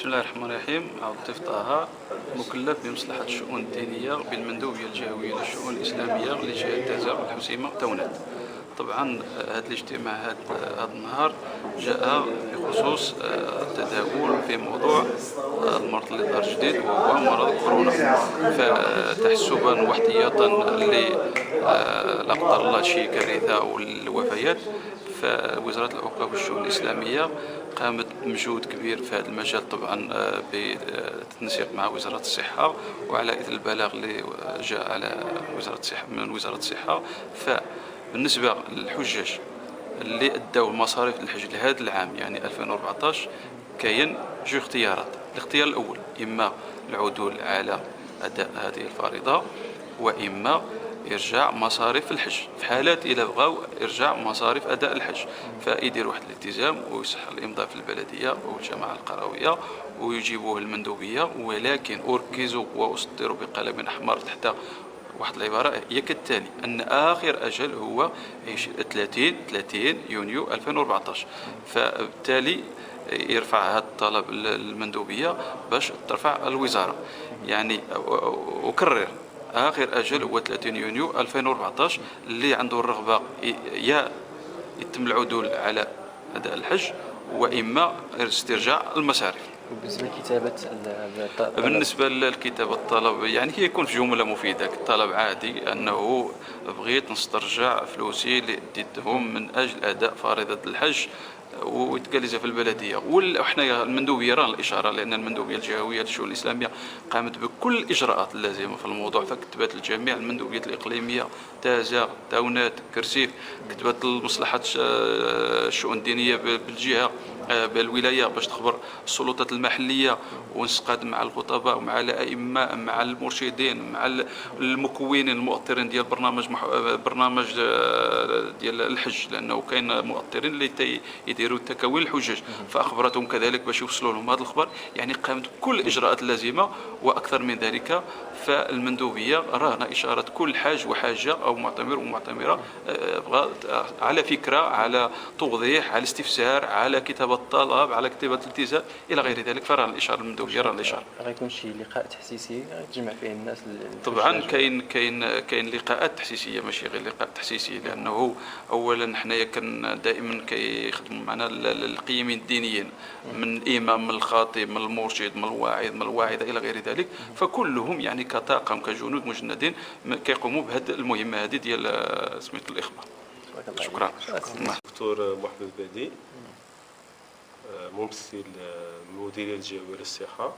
بسم الله الرحمن الرحيم. عبد اللطيف طه، مكلف بمصلحة الشؤون الدينية بالمندوبية الجهوية للشؤون الإسلامية لجهة تازر والحسيمة تونات. طبعا هذا الاجتماع هذا النهار جاء بخصوص التداول في موضوع المرض اللي ظهر جديد وهو مرض كورونا، فتحسبا واحتياطا لا قدر الله شي كارثة أو الوفيات. فوزارة الأوقاف والشؤون الإسلامية قامت بمجهود كبير في هذا المجال، طبعا بالتنسيق مع وزارة الصحة وعلى إثر البلاغ اللي جاء على وزارة الصحة من وزارة الصحة. فبالنسبة للحجاج اللي أدوا مصاريف الحج لهذا العام يعني 2014 كاين جوج اختيارات. الاختيار الأول إما العدول على أداء هذه الفريضة، وإما إرجاع مصاريف الحج في حالات إذا بغاو إرجاع مصاريف أداء الحج، فيدير واحد الالتزام ويصح الإمضاء في البلدية أو الجماعة القروية ويجيبوه المندوبية. ولكن أركزوا وأسطروا بقلم أحمر تحت واحد العبارة هي كالتالي: أن آخر أجل هو 30 يونيو 2014. فبالتالي يرفع هذا الطلب المندوبية باش ترفع الوزارة. يعني أكرر، آخر أجل هو 30 يونيو 2014. اللي عنده الرغبة يا يتم العدول على أداء الحج وإما استرجاع المصاريف. وبالنسبة لكتابة الطلب، بالنسبة للكتابة الطلب يعني هي يكون في جملة مفيدة. الطلب عادي أنه بغيت نسترجع فلوسي اللي ديتهم من أجل أداء فريضة الحج ويتجلس في البلديه. وحنا المندوبيه راه الاشاره، لان المندوبيه الجهويه للشؤون الاسلاميه قامت بكل الاجراءات اللازمه في الموضوع، فكتبت الجميع المندوبيات الاقليميه تازا تاونات كرسيف، كتبت مصلحه الشؤون الدينيه بالجهه بالولايه باش تخبر السلطات المحليه، ونسقط مع الخطباء ومع الائمه مع المرشدين مع المكونين المؤطرين ديال برنامج ديال الحج، لانه كاين مؤطرين اللي يديروا التكوين الحجاج، فاخبرتهم كذلك باش يوصلوا لهم هذا الخبر. يعني قامت بكل الاجراءات اللازمه واكثر من ذلك. فالمندوبيه راهنا اشاره كل حاج وحاجه او معتمر ومعتمره على فكره، على توضيح، على استفسار، على كتابه طلب، على كتابه التزام الى غير ذلك. فراه الاشاره المندوبيه راه الاشاره. غيكون شي لقاء تحسيسي تجمع فيه الناس طبعا كاين لقاءات تحسيسيه، ماشي غير لقاء تحسيسي، لانه اولا حنايا كان دائما كيخدموا معنا القيمين الدينيين، من الامام من الخطيب من المرشد من الواعظ من الواعظه الى غير ذلك. فكلهم يعني كطاقم كجنود مجندين كيقوموا بهذه المهمه هذه ديال سميتو الاخبار. شكرا. دكتور محمد بادي، ممثل المديريه الجهويه للصحه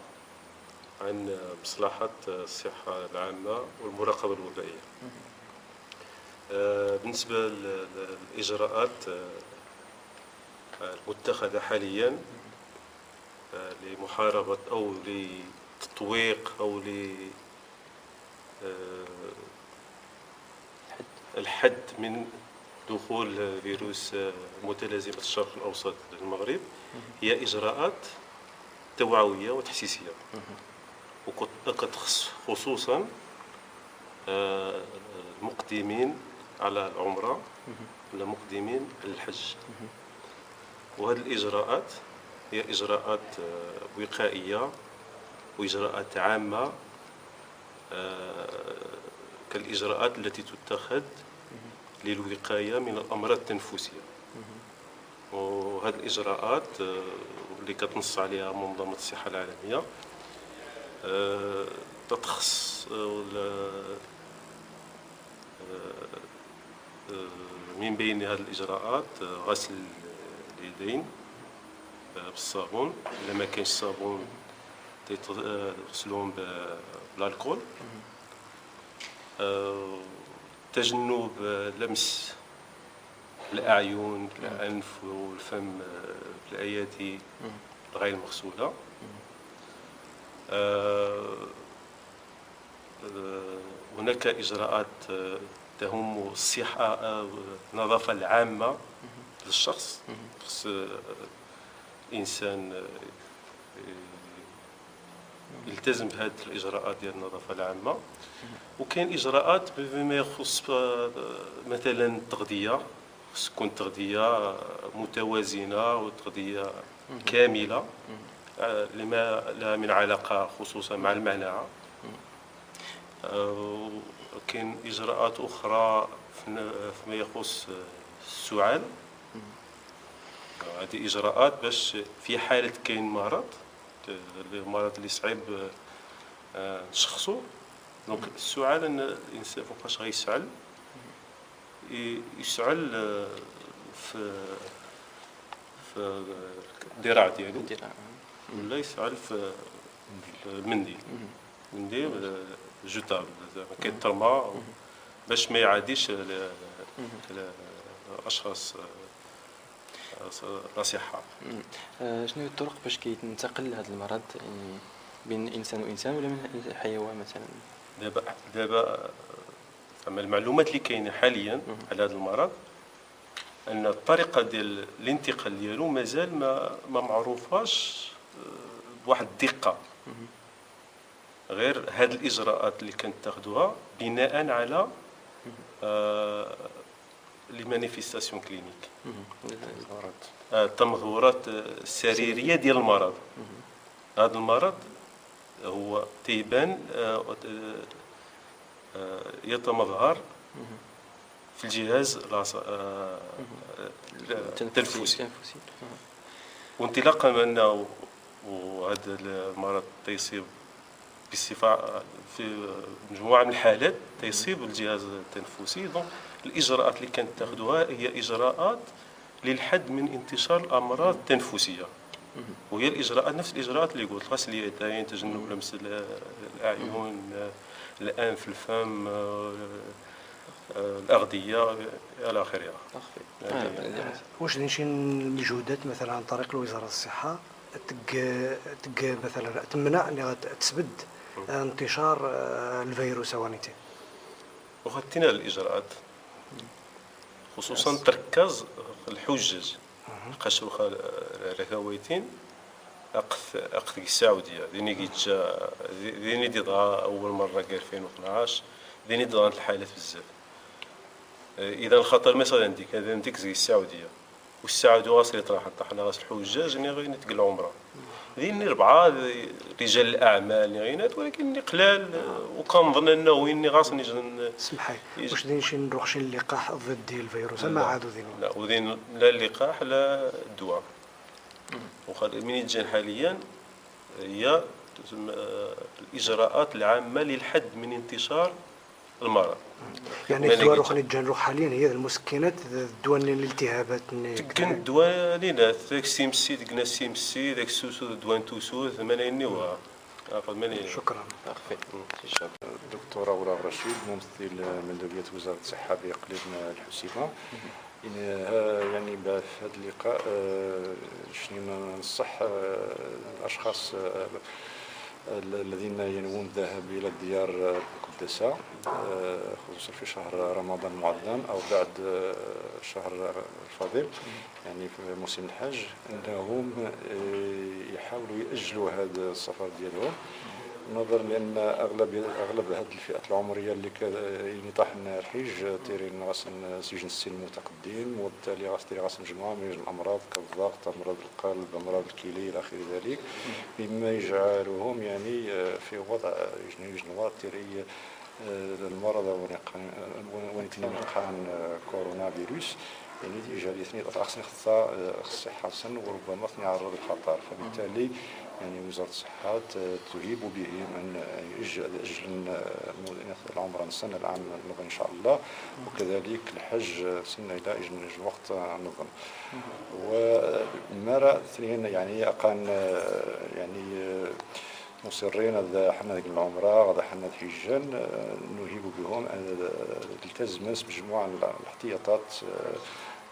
عن مصلحه الصحه العامه والمراقبه الوبائيه. بالنسبه للاجراءات المتخذه حاليا لمحاربه او لتطويق او الحد من دخول فيروس متلازمة الشرق الأوسط للمغرب، هي إجراءات توعوية وتحسيسية، وكتخص خصوصا المقدمين على العمرة والمقدمين على الحج. وهذه الإجراءات هي إجراءات وقائية وإجراءات عامة كالإجراءات التي تتخذ للوقاية من الأمراض التنفسية. وهذه الإجراءات اللي كتنص عليها منظمة الصحة العالمية تتخص من بين هذه الإجراءات غسل اليدين بالصابون، إلا ما كاينش الصابون تغسلوهم بالالكول، تجنب لمس الأعين الأنف والفم بالأيادي غير مغسولة. هناك إجراءات تهم الصحة النظافة العامة للشخص، خص الإنسان يلتزم بهذه الإجراءات ديال النظافة العامة. وكاين إجراءات بما يخص مثلا التغذية، خص تكون تغذية متوازنة وتغذية كاملة لما لها من علاقة خصوصا مع المناعة. كاين إجراءات أخرى فيما يخص السعال. هذه إجراءات باش في حالة كاين مرض اللي صعيب نشخصو. دونك السعال ان الانسان فوقاش غيسعل يسعل في الذراع ديالو ولا يسعل في المنديل جوتابل زعما كيترمى باش ما يعاديش الاشخاص الأصحاء. شنو هي الطرق باش كينتقل هذا المرض يعني بين انسان وانسان ولا من حيوان مثلا؟ دابا زعما المعلومات اللي كاينه حاليا على هذا المرض ان الطريقه ديال الانتقال ديالو مازال ما معروفاش بواحد الدقه، غير هاد الاجراءات اللي كنتاخذوها بناء على لي مانيفيستاسيون كلينيك، التمظهرات السريريه ديال المرض. هذا المرض هو تيبان يتمظهر في الجهاز التنفسي، وانطلاقا من انه وهذا المرض تيصيب بصفه في مجموعه من الحالات تيصيب الجهاز التنفسي. دونك الاجراءات اللي كانت تاخذوها هي اجراءات للحد من انتشار الامراض التنفسيه، وهي الاجراءات نفس الاجراءات اللي قلت: غسل اليدين، تجنب لمس الاعين، الانف، الفم، الاغذيه الى اخره. واش شي المجهودات مثلا عن طريق وزاره الصحه مثلا تمنع ان تسبد انتشار الفيروس هوانيتي؟ وخدتنا الاجراءات خصوصا تركز الحجاج قشروا ركويتين أقث السعودية ديني ضغا أول مرة في 2012 ديني ضغا الحالات بزاف. إذا الخطر مثلا عندك زي السعودية والسعودية غاسل طرحنا غاسل الحجاج غير نتقل عمره ذيني 4 رجال الأعمال غينات، ولكن قلال وكنظن أنه وين غاص نجي سمحي واش دايرين شي نروح شي لقاح ضد الفيروس ما عادوا ذين لا وذين لا اللقاح لا الدواء. من يتجان حاليا هي الإجراءات العامة للحد من انتشار المرض. يعني الدواء اللي نروح حاليا هي المسكنات، الدواء للالتهابات كاين الدواء لينات داك سيمسي داك ناسيمسي داك سوسو دوان توسوث مانيني وها. شكرا. الدكتورة وراء رشيد، ممثل مندوبية وزارة الصحة بإقليم الحسيمة. يعني في هذا اللقاء شنو ننصح الأشخاص الذين ينوون الذهاب إلى الديار المقدسة خصوصا في شهر رمضان المعظم أو بعد شهر الفضيل يعني في موسم الحج، أنهم يحاولوا يأجلوا هذا السفر ديالهم، نظرا لان اغلب هذه الفئات العمريه اللي طاحن الحج تيرين غاسن سجن السن متقدم، وبالتالي غاسن مجموعه من الامراض كالضغط، امراض القلب، امراض الكلى الى اخر ذلك، مما يجعلهم يعني في وضع يجنوا تيري المرض ونقان كورونا فيروس، يعني يجعل خصني الصحه حسن وربما يعرض للخطر. فبالتالي يعني وزارة الصحة تهيب بهم أن يأجل العمرة السنة العام نظن إن شاء الله، وكذلك الحج سنة إلى وقت نظن. ومرة ثانيا يعني أقان يعني مصرين هذا حنا ذيك العمرة غدا حنا الحجان نهيب بهم أن تلتزم مجموعة من الاحتياطات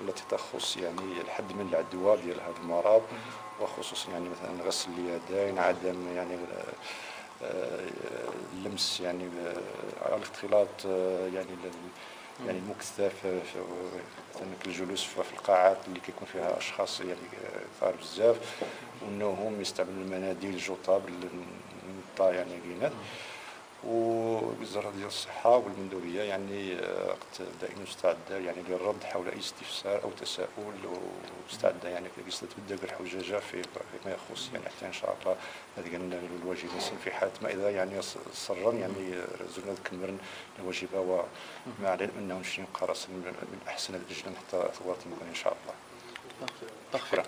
التي تخص يعني الحد من العدوى ديال هذا المرض، وخصوصا يعني مثلا غسل اليدين، عدم يعني اللمس يعني الاختلاط يعني المكثف مثلا الجلوس في القاعات اللي كيكون فيها اشخاص يعني كثار بزاف، وانهم يستعملوا المناديل الجطاب يعني كاينات. ووزارة ديال الصحة والمندوبية يعني دائما مستعدة يعني للرد حول أي استفسار أو تساؤل، ومستعدة يعني تبدأ الحجاجة فيما يخص يعني حتى إن شاء الله هذه الواجب في حالة ما إذا يعني صرا يعني زلنا كمرن الواجبة، ومع العلم أنه نمشي نبقى راس من أحسن الأجنة حتى ثوات إن شاء الله. شكرا.